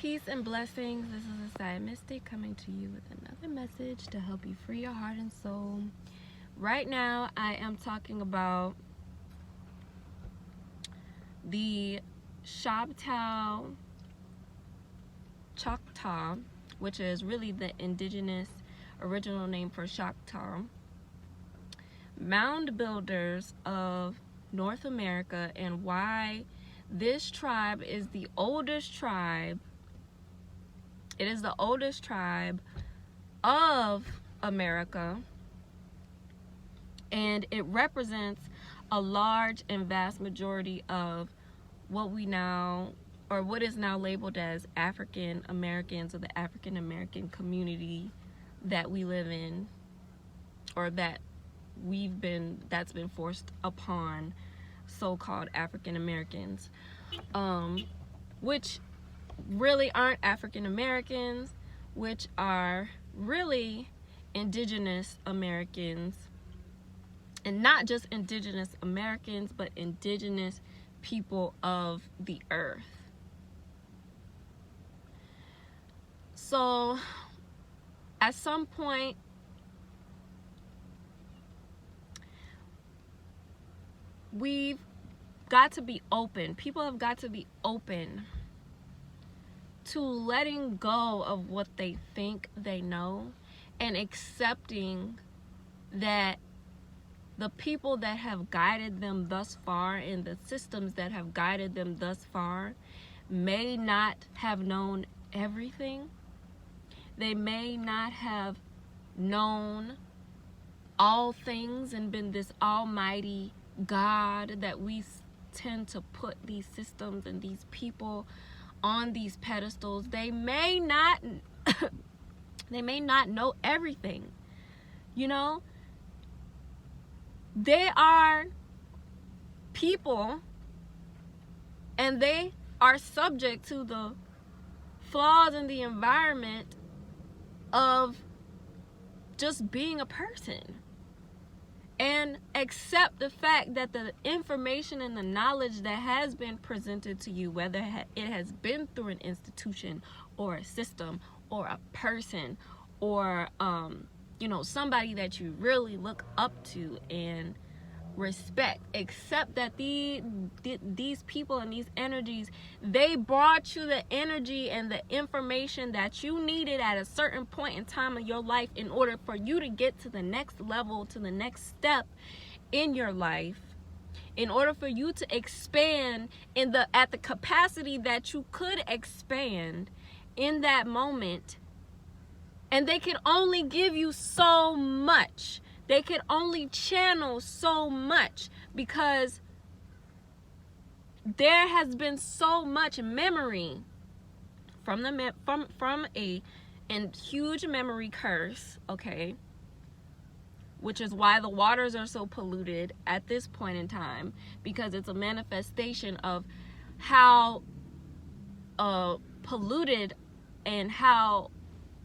Peace and blessings. This is a Side Mystic coming to you with another message to help you free your heart and soul. Right now, I am talking about the Choctaw, which is really the indigenous original name for Choctaw, Mound Builders of North America, and why this tribe is the oldest tribe. It is the oldest tribe of America, and it represents a large and vast majority of what is now labeled as African Americans, or the African American community that we live in, or that's been forced upon so-called African Americans, which really aren't African Americans, which are really indigenous Americans. And not just indigenous Americans, but indigenous people of the earth. So at some point, we've got to be open. People have got to be open to letting go of what they think they know, and accepting that the people that have guided them thus far and the systems that have guided them thus far may not have known everything. They may not have known all things and been this almighty God that we tend to put these systems and these people on these pedestals. They may not know everything. They are people, and they are subject to the flaws in the environment of just being a person. And accept the fact that the information and the knowledge that has been presented to you, whether it has been through an institution or a system or a person or somebody that you really look up to and respect, accept that these people and these energies, they brought you the energy and the information that you needed at a certain point in time of your life in order for you to get to the next level, to the next step in your life, in order for you to expand at the capacity that you could expand in that moment. And they can only give you so much. They can only channel so much, because there has been so much memory from a huge memory curse, okay? Which is why the waters are so polluted at this point in time, because it's a manifestation of how polluted and how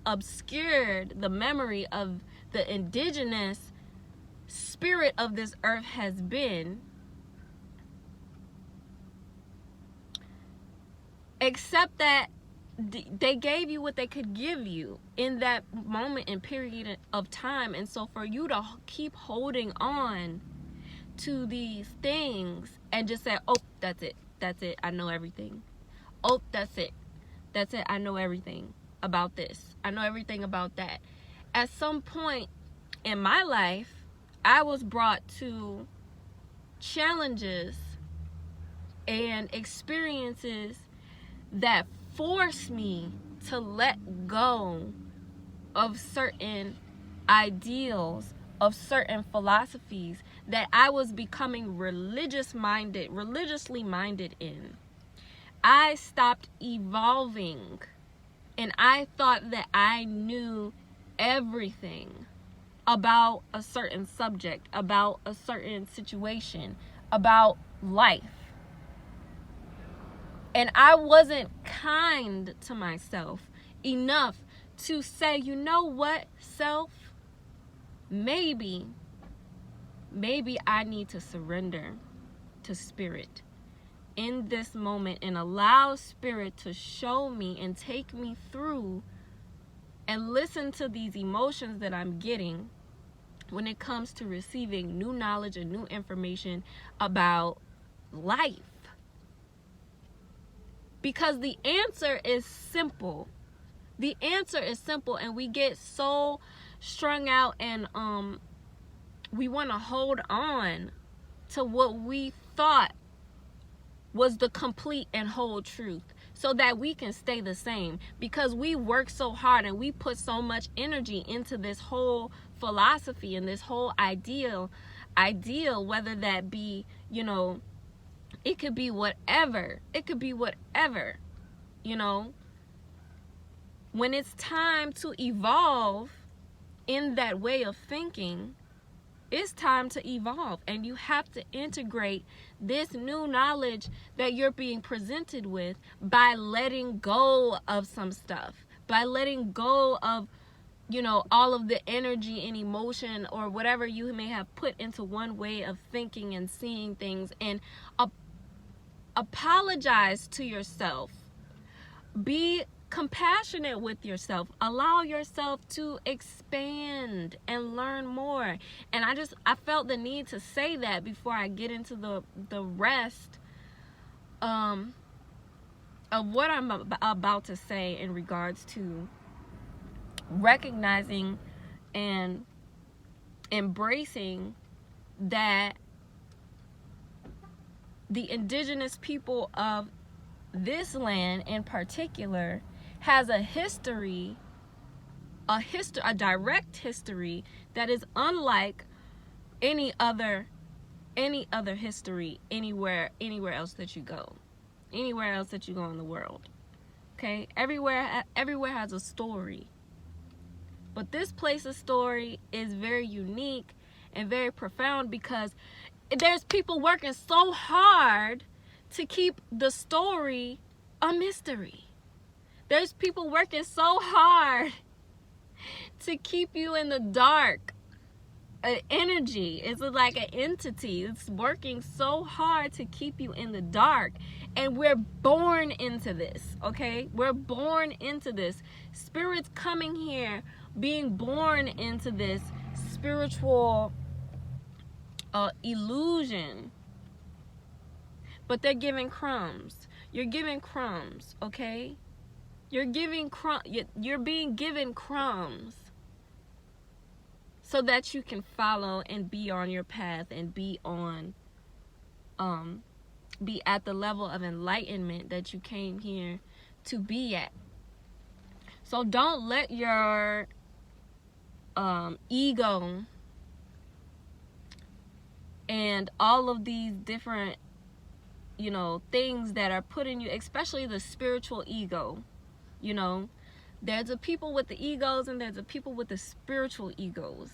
obscured the memory of the indigenous spirit of this earth has been. Except that they gave you what they could give you in that moment and period of time. And so for you to keep holding on to these things and just say, oh, that's it, I know everything. Oh, that's it, I know everything about this, I know everything about that. At some point in my life, I was brought to challenges and experiences that forced me to let go of certain ideals, of certain philosophies that I was becoming religiously minded in. I stopped evolving, and I thought that I knew everything about a certain subject, about a certain situation, about life. And I wasn't kind to myself enough to say, you know what, self? Maybe I need to surrender to spirit. in this moment and allow Spirit to show me and take me through and listen to these emotions that I'm getting when it comes to receiving new knowledge and new information about life. Because the answer is simple. The answer is simple, and we get so strung out and we want to hold on to what we thought was the complete and whole truth so that we can stay the same, because we work so hard and we put so much energy into this whole philosophy and this whole ideal, whether that be, it could be whatever, when it's time to evolve in that way of thinking. It's time to evolve, and you have to integrate this new knowledge that you're being presented with by letting go of some stuff, by letting go of, all of the energy and emotion or whatever you may have put into one way of thinking and seeing things, and apologize to yourself. Be compassionate with yourself. Allow yourself to expand and learn more. And I felt the need to say that before I get into the rest of what I'm about to say in regards to recognizing and embracing that the indigenous people of this land in particular has a direct history that is unlike any other history anywhere else that you go in the world. Okay, everywhere has a story, but this place's story is very unique and very profound because there's people working so hard to keep the story a mystery. There's people working so hard to keep you in the dark. An energy is like an entity. It's working so hard to keep you in the dark. And we're born into this, okay? We're born into this. Spirits coming here, being born into this spiritual illusion. But they're giving crumbs. You're giving crumbs, okay? You're being given crumbs so that you can follow and be on your path and be at the level of enlightenment that you came here to be at. So don't let your ego and all of these different things that are put in you, especially the spiritual ego. There's the people with the egos and there's the people with the spiritual egos.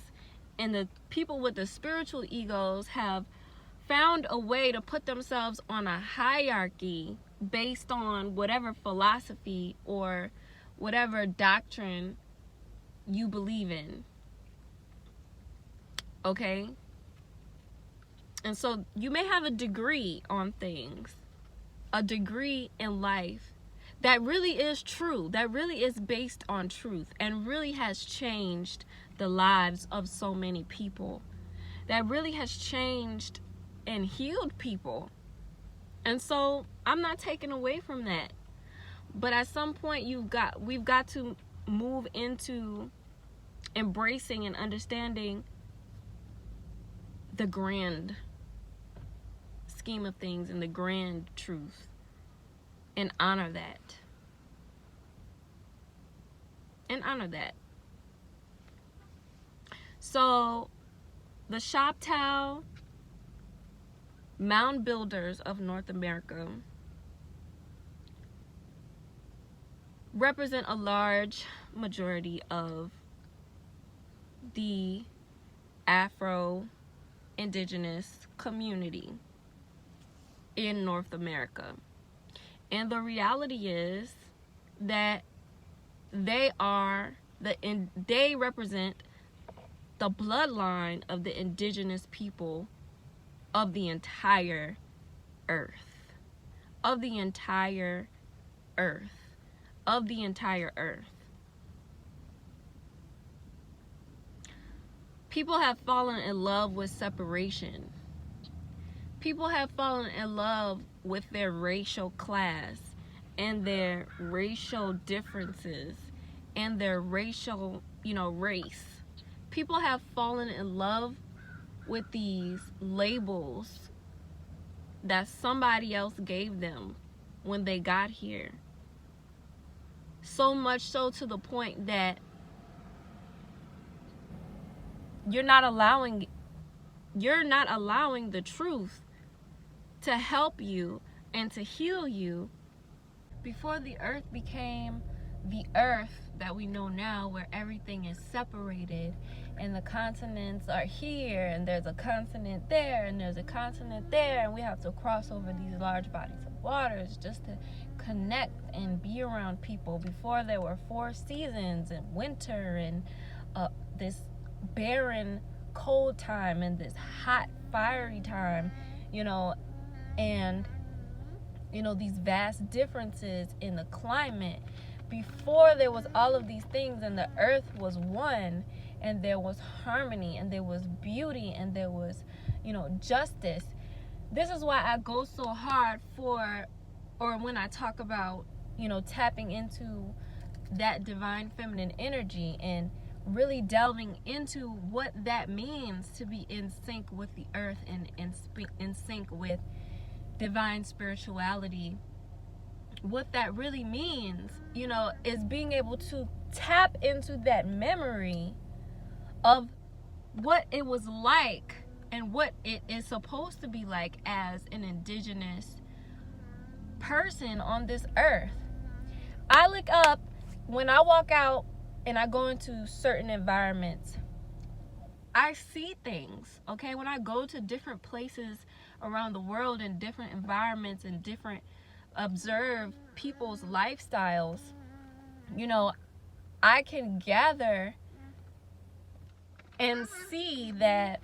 And the people with the spiritual egos have found a way to put themselves on a hierarchy based on whatever philosophy or whatever doctrine you believe in. Okay? And so you may have a degree on things, a degree in life that really is true, that really is based on truth and really has changed the lives of so many people, that really has changed and healed people. And so I'm not taking away from that. But at some point we've got to move into embracing and understanding the grand scheme of things and the grand truth, and honor that. So the Choctaw Mound Builders of North America represent a large majority of the Afro-Indigenous community in North America. And the reality is that they represent the bloodline of the indigenous people of the entire earth. of the entire earth. Of the entire earth. People have fallen in love with separation. People have fallen in love with their racial class and their racial differences and their racial, race. People have fallen in love with these labels that somebody else gave them when they got here. So much so to the point that you're not allowing the truth to help you and to heal you. Before the earth became the earth that we know now, where everything is separated and the continents are here and there's a continent there and there's a continent there, and we have to cross over these large bodies of waters just to connect and be around people. Before there were 4 seasons and winter and this barren cold time and this hot fiery time, and these vast differences in the climate. Before there was all of these things, and the earth was one, and there was harmony, and there was beauty, and there was justice. This is why I go so hard when I talk about tapping into that divine feminine energy and really delving into what that means to be in sync with the earth and in sync with divine spirituality. What that really means, is being able to tap into that memory of what it was like and what it is supposed to be like as an indigenous person on this earth. I look up when I walk out and I go into certain environments. I see things, okay? When I go to different places around the world and different environments and observe people's lifestyles, I can gather and see that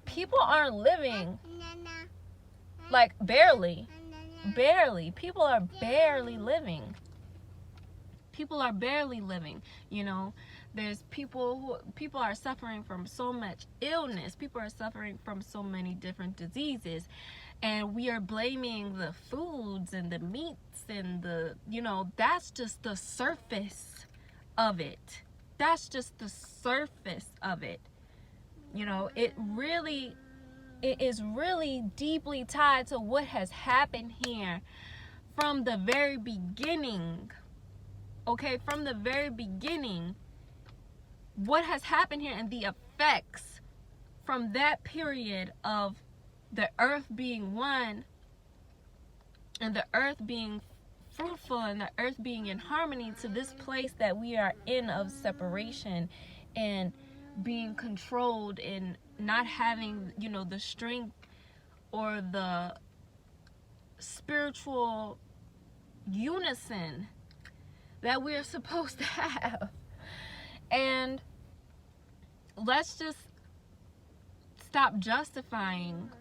people aren't living, like barely. People are barely living. There's people are suffering from so much illness. People are suffering from so many different diseases, and we are blaming the foods and the meats and that's just the surface of it. It is really deeply tied to what has happened here from the very beginning. Okay, from the very beginning, what has happened here and the effects from that period of the earth being one and the earth being fruitful and the earth being in harmony to this place that we are in of separation and being controlled and not having, the strength or the spiritual unison that we're supposed to have. And let's just stop justifying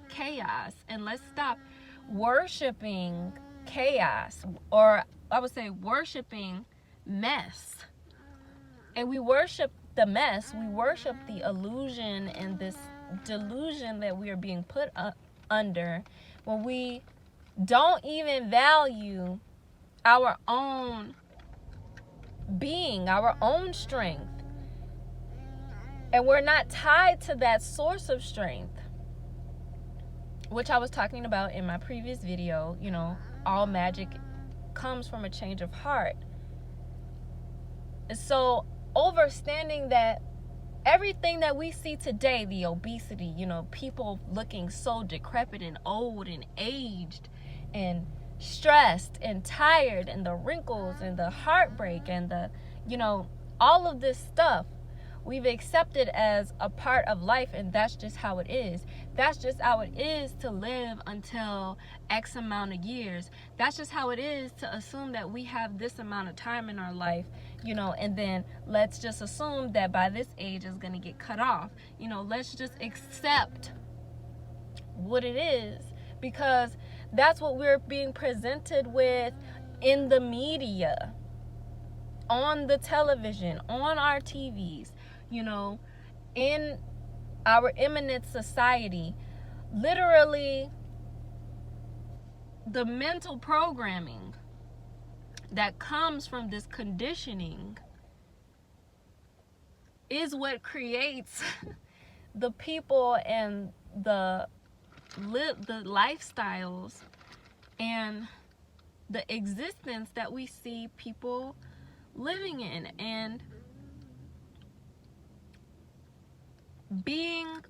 chaos, and let's stop worshiping chaos, or I would say worshiping mess. And we worship the mess, we worship the illusion and this delusion that we are being put under when we don't even value our own being, our own strength. And we're not tied to that source of strength, which I was talking about in my previous video. All magic comes from a change of heart. So understanding that everything that we see today, the obesity, people looking so decrepit and old and aged and stressed and tired, and the wrinkles and the heartbreak and the all of this stuff we've accepted as a part of life, and that's just how it is. That's just how it is to live until X amount of years. That's just how it is to assume that we have this amount of time in our life, and then let's just assume that by this age it's going to get cut off. Let's just accept what it is, because That's what we're being presented with in the media, on the television, on our TVs, in our imminent society. Literally, the mental programming that comes from this conditioning is what creates the people and the lifestyles and the existence that we see people living in. And being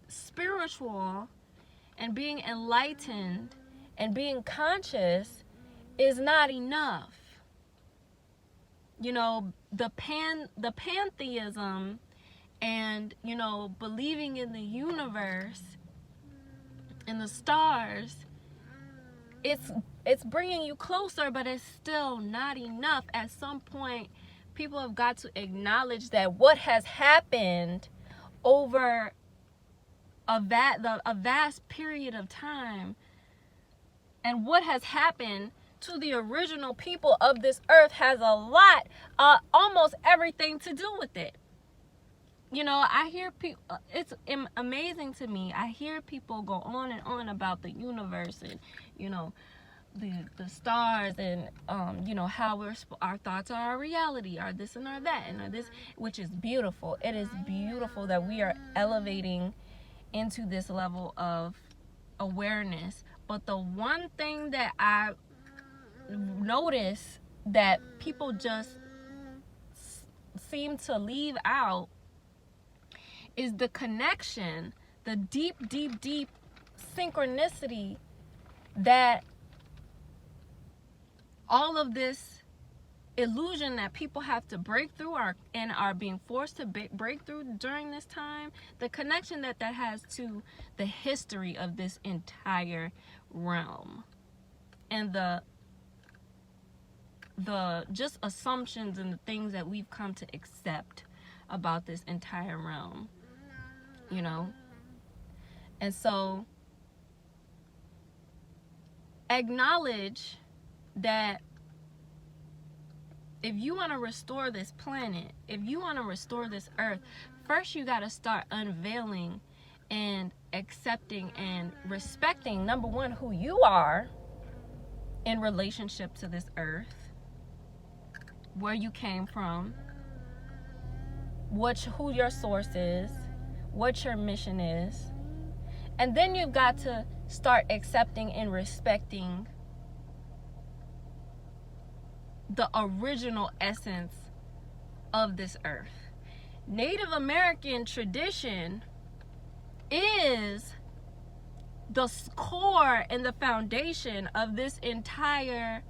spiritual and being enlightened and being conscious is not enough. The pantheism and, believing in the universe and the stars, it's bringing you closer, but it's still not enough. At some point, people have got to acknowledge that what has happened over a vast period of time, and what has happened to the original people of this earth has a lot, almost everything to do with it. I hear people, it's amazing to me. I hear people go on and on about the universe and, the stars and, how our thoughts are our reality, are this and are that and are this, which is beautiful. It is beautiful that we are elevating into this level of awareness. But the one thing that I notice that people just seem to leave out is the connection, the deep synchronicity that all of this illusion that people have to break through and are being forced to break through during this time, the connection that has to the history of this entire realm, and the just assumptions and the things that we've come to accept about this entire realm, and so acknowledge that if you want to restore this planet, if you want to restore this earth, first you got to start unveiling and accepting and respecting, number one, who you are in relationship to this earth, where you came from, who your source is, what your mission is. And then you've got to start accepting and respecting the original essence of this earth. Native American tradition is the core and the foundation of this entire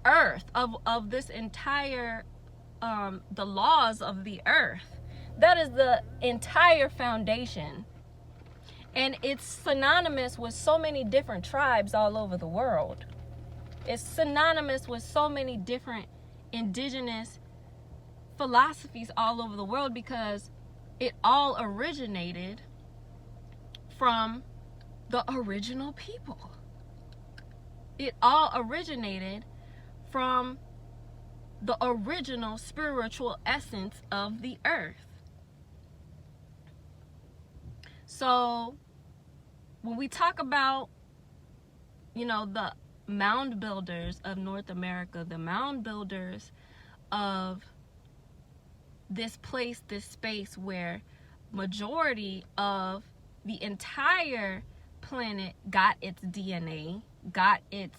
earth, of this entire the laws of the earth. That is the entire foundation, and it's synonymous with so many different tribes all over the world. It's synonymous with so many different indigenous philosophies all over the world, because it all originated from the original people. It all originated from the original spiritual essence of the earth. So when we talk about, the mound builders of North America, the mound builders of this place, this space where majority of the entire planet got its DNA, got its,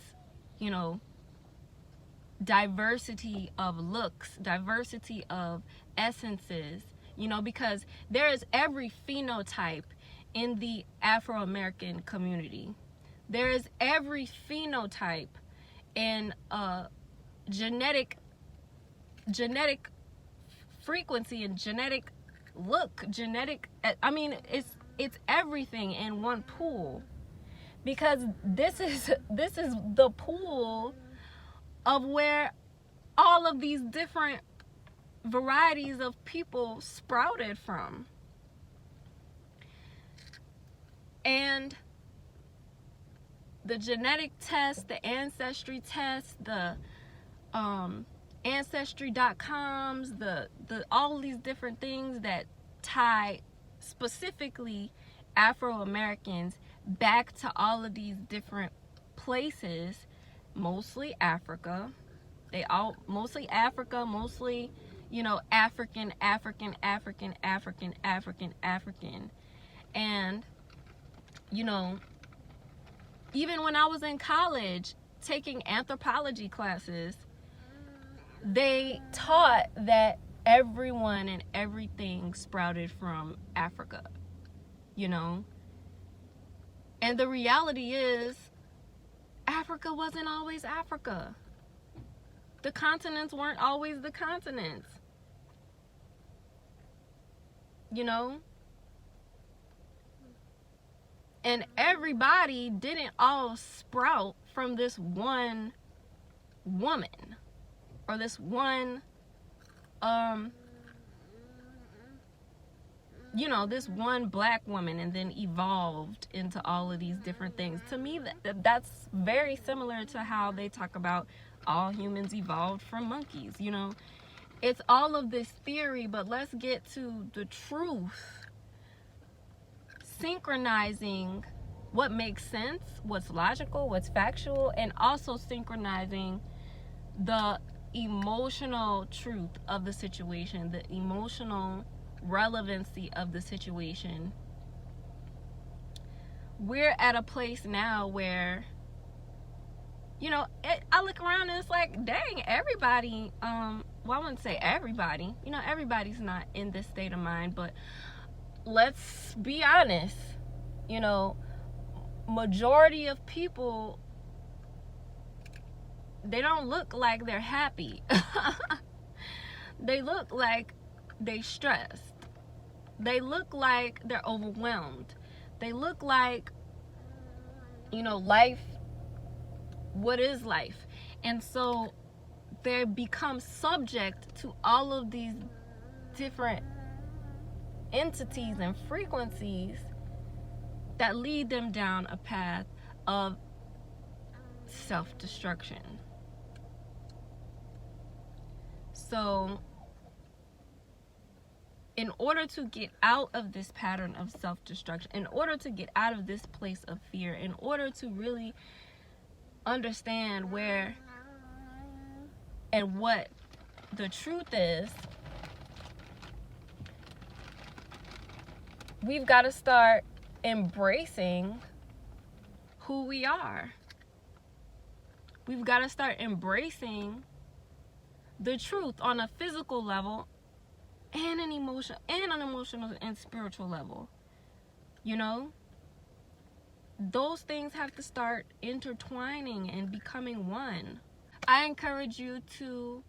diversity of looks, diversity of essences, because there is every phenotype in the Afro-American community. There is every phenotype in genetic frequency and genetic look, it's everything in one pool, because this is the pool of where all of these different varieties of people sprouted from. And the genetic test, the ancestry test, the ancestry.coms, the all these different things that tie specifically Afro-Americans back to all of these different places, mostly Africa. Mostly Africa, mostly, African. And, even when I was in college taking anthropology classes, they taught that everyone and everything sprouted from Africa, And the reality is, Africa wasn't always Africa. The continents weren't always the continents. And everybody didn't all sprout from this one woman or this one this one black woman, and then evolved into all of these different things. To me, that's very similar to how they talk about all humans evolved from monkeys. It's all of this theory, but let's get to the truth. Synchronizing what makes sense, what's logical, what's factual, and also synchronizing the emotional truth of the situation, the emotional relevancy of the situation. We're at a place now where, I look around and it's like, dang, everybody, I wouldn't say everybody, everybody's not in this state of mind, but let's be honest, majority of people, they don't look like they're happy. They look like they stressed. They look like they're overwhelmed. They look like, life, what is life? And so they become subject to all of these different entities and frequencies that lead them down a path of self-destruction. So, in order to get out of this pattern of self-destruction, in order to get out of this place of fear, in order to really understand where and what the truth is, we've got to start embracing who we are. We've got to start embracing the truth on a physical level and an emotional and spiritual level. Those things have to start intertwining and becoming one. I encourage you to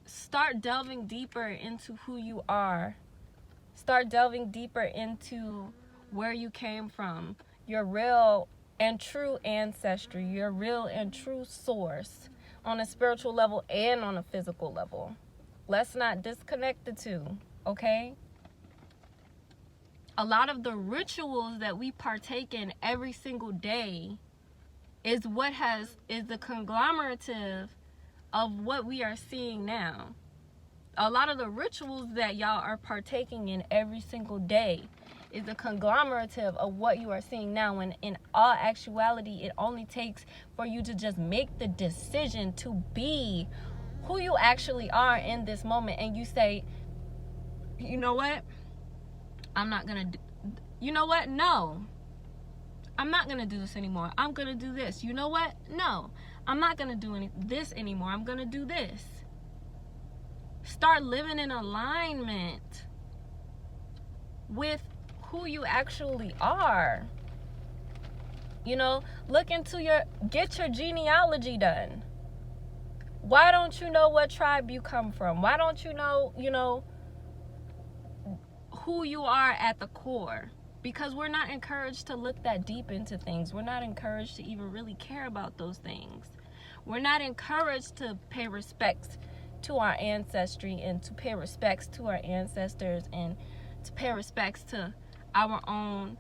start delving deeper into who you are. Start delving deeper into where you came from, your real and true ancestry, your real and true source, on a spiritual level and on a physical level. Let's not disconnect the two, okay? A lot of the rituals that we partake in every single day is the conglomerative of what we are seeing now. A lot of the rituals that y'all are partaking in every single day is the conglomerative of what you are seeing now, when in all actuality, it only takes for you to just make the decision to be who you actually are in this moment, and you say, you know what? I'm not gonna do, no, I'm not gonna do this anymore. I'm gonna do this. You know what? No, I'm not gonna do this anymore. I'm gonna do this. Start living in alignment with who you actually are. Get your genealogy done. Why don't you know what tribe you come from? Why don't you know, who you are at the core? Because we're not encouraged to look that deep into things. We're not encouraged to even really care about those things. We're not encouraged to pay respects to our ancestry, and to pay respects to our ancestors, and to pay respects to our own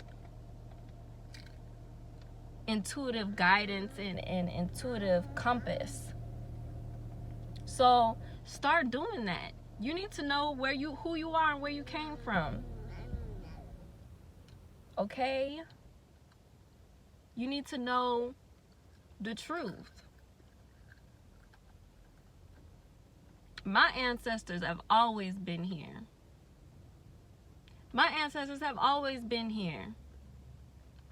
intuitive guidance and intuitive compass. So start doing that. You need to know who you are and where you came from. Okay? You need to know the truth. My ancestors have always been here. My ancestors have always been here.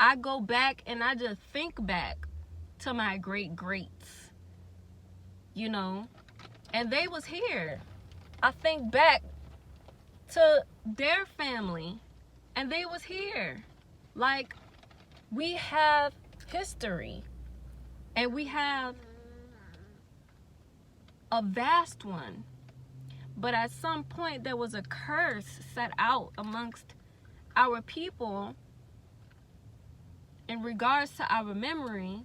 I go back and I just think back to my greats, you know, and they was here. I think back to their family and they was here. Like, we have history, and we have a vast one. But at some point, there was a curse set out amongst our people in regards to our memory,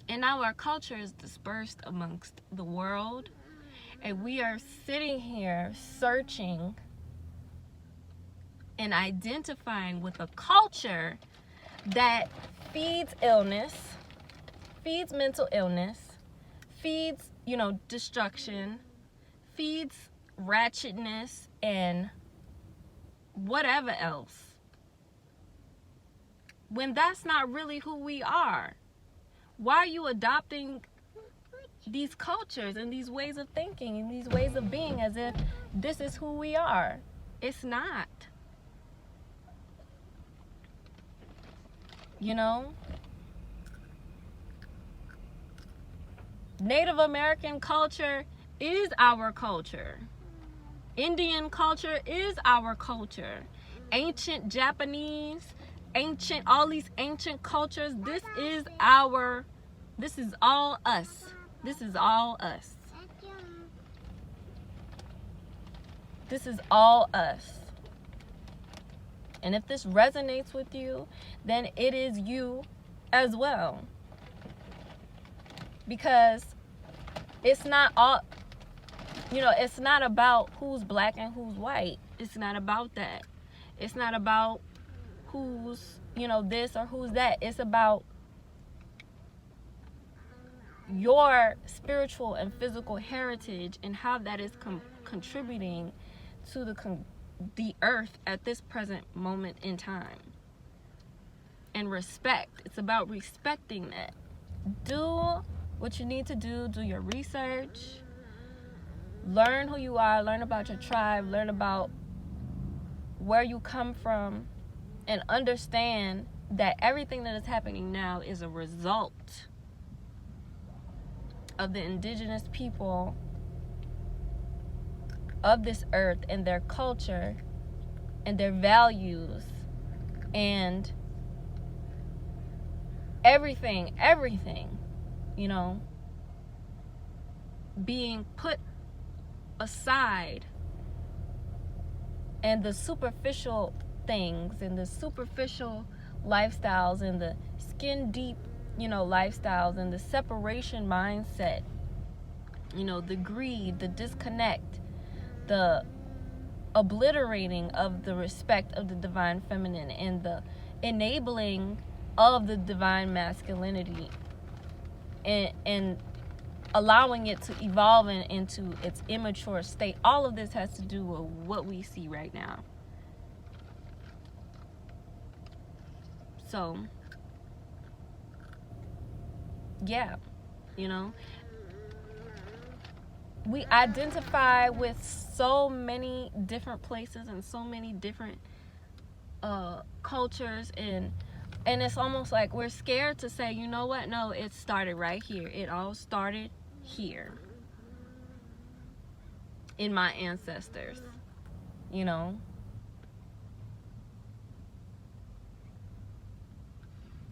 and now our culture is dispersed amongst the world, and we are sitting here searching and identifying with a culture that feeds illness, feeds mental illness, feeds, destruction, feeds ratchetness, and whatever else. When that's not really who we are. Why are you adopting these cultures and these ways of thinking and these ways of being as if this is who we are? It's not. Native American culture is our culture. Indian culture is our culture. Ancient Japanese, all these ancient cultures, this is all us. This is all us. This is all us. And if this resonates with you, then it is you as well. Because it's not all, it's not about who's black and who's white. It's not about that. It's not about who's, this or who's that. It's about your spiritual and physical heritage and how that is contributing to the earth at this present moment in time. And respect. It's about respecting that. Do what you need to do. Do your research. Learn who you are. Learn about your tribe. Learn about where you come from. And understand that everything that is happening now is a result of the indigenous people of this earth and their culture and their values and everything, being put aside, and the superficial things and the superficial lifestyles and the skin deep, lifestyles and the separation mindset, the greed, the disconnect, the obliterating of the respect of the divine feminine and the enabling of the divine masculinity and allowing it to evolve into its immature state. All of this has to do with what we see right now. So, yeah, we identify with so many different places and so many different cultures, and it's almost like we're scared to say, you know what? No, it started right here. It all started here in my ancestors,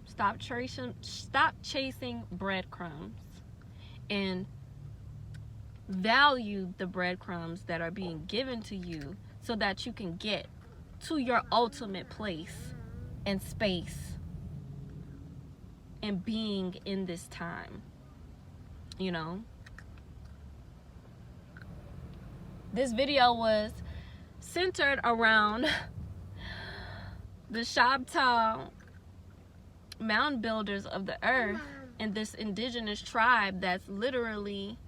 Stop chasing breadcrumbs and value the breadcrumbs that are being given to you so that you can get to your ultimate place and space and being in this time. This video was centered around the Shabta mound builders of the earth and this indigenous tribe that's literally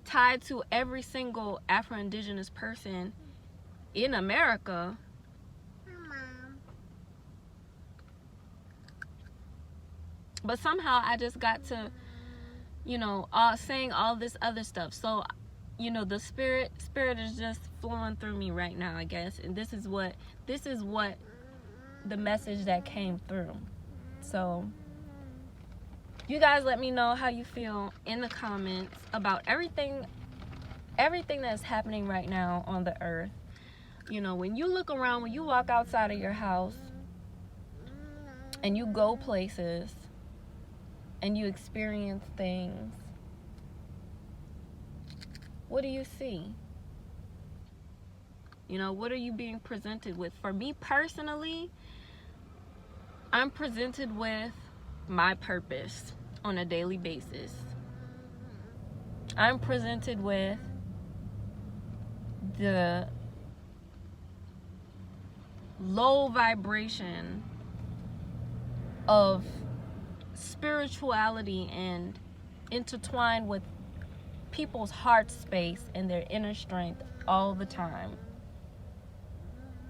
tied to every single Afro-Indigenous person in America. But somehow I just got to, saying all this other stuff. So, the spirit is just flowing through me right now, I guess. And this is what the message that came through. So you guys let me know how you feel in the comments about everything that's happening right now on the earth. When you look around, when you walk outside of your house and you go places and you experience things, what do you see? What are you being presented with? For me personally, I'm presented with my purpose on a daily basis. I'm presented with the low vibration of spirituality and intertwined with people's heart space and their inner strength all the time.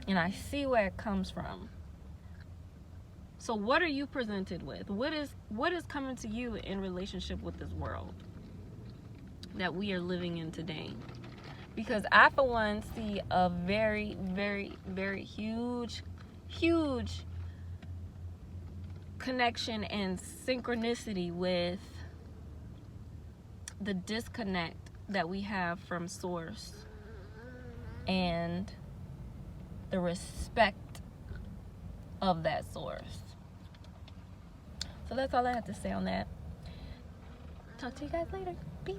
And I see where it comes from. So what are you presented with? What is coming to you in relationship with this world that we are living in today? Because I, for one, see a very, very, very huge connection and synchronicity with the disconnect that we have from source and the respect of that source. So that's all I have to say on that. Talk to you guys later. Peace.